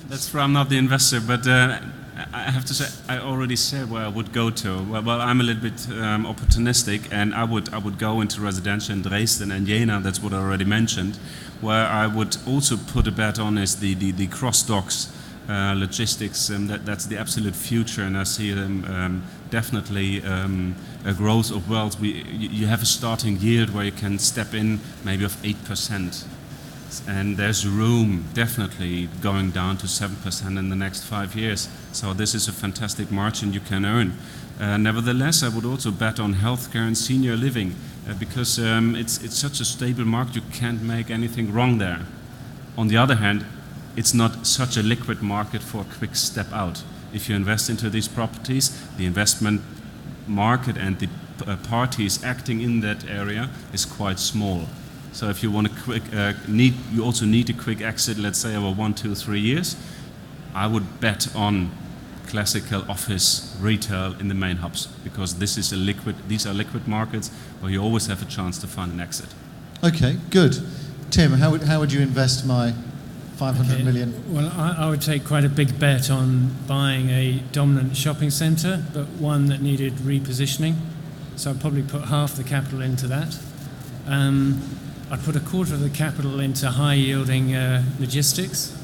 That's where I'm not the investor, but I have to say I already said where I would go to. Well, I'm a little bit opportunistic, and I would go into residential in Dresden and Jena. That's what I already mentioned. Where I would also put a bet on is the cross docks logistics. That's the absolute future, and I see definitely a growth of wealth. You have a starting yield where you can step in maybe of 8%. And there's room definitely going down to 7% in the next 5 years. So this is a fantastic margin you can earn. Nevertheless, I would also bet on healthcare and senior living because it's such a stable market, you can't make anything wrong there. On the other hand, it's not such a liquid market for a quick step out. If you invest into these properties, the investment market and the parties acting in that area is quite small. So if you want you also need a quick exit, let's say over 1, 2, 3 years. I would bet on classical office retail in the main hubs because these are liquid markets where you always have a chance to find an exit. Okay, good. Tim, how would you invest my 500 million? Well, I would take quite a big bet on buying a dominant shopping centre, but one that needed repositioning. So I'd probably put half the capital into that. I'd put a quarter of the capital into high-yielding logistics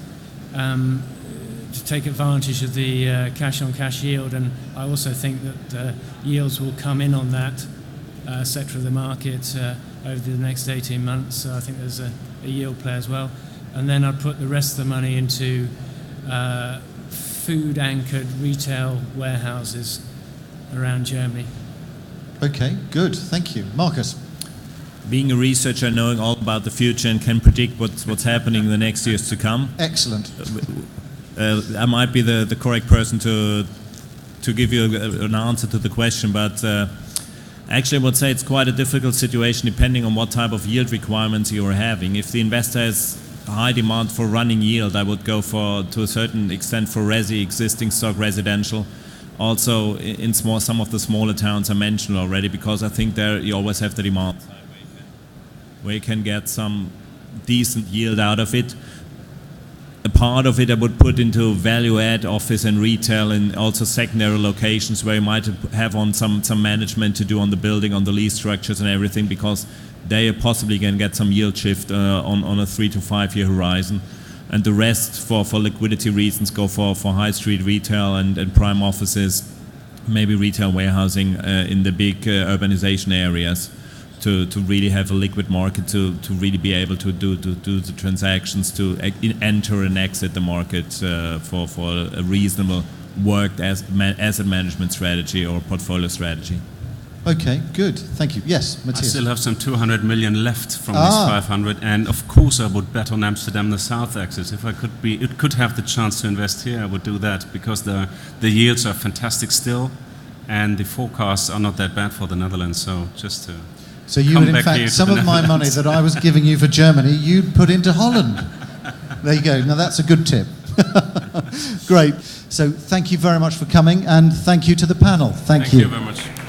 to take advantage of the cash-on-cash yield, and I also think that yields will come in on that sector of the market over the next 18 months, so I think there's a yield play as well. And then I'd put the rest of the money into food-anchored retail warehouses around Germany. Okay, good, thank you. Marcus? Being a researcher, knowing all about the future and can predict what's happening in the next years to come. Excellent. I might be the correct person to give you an answer to the question, but actually I would say it's quite a difficult situation depending on what type of yield requirements you are having. If the investor has high demand for running yield, I would go to a certain extent for existing stock residential. Also in some of the smaller towns I mentioned already, because I think there you always have the demand where you can get some decent yield out of it. A part of it I would put into value-add office and retail and also secondary locations where you might have on some management to do on the building, on the lease structures and everything, because they possibly can get some yield shift on a 3 to 5 year horizon. And the rest for liquidity reasons go for high street retail and prime offices, maybe retail warehousing in the big urbanization areas. To really have a liquid market to really be able to do the transactions, to enter and exit the market for a reasonable worked asset management strategy or portfolio strategy. Okay, good. Thank you. Yes, Matthias. I still have some 200 million left from this 500, and of course I would bet on Amsterdam, the south axis. If I could have the chance to invest here, I would do that because the yields are fantastic still, and the forecasts are not that bad for the Netherlands. So just to. So you would, in fact, some of my money that I was giving you for Germany, you'd put into Holland. There you go. Now that's a good tip. Great. So thank you very much for coming, and thank you to the panel. Thank you. Thank you very much.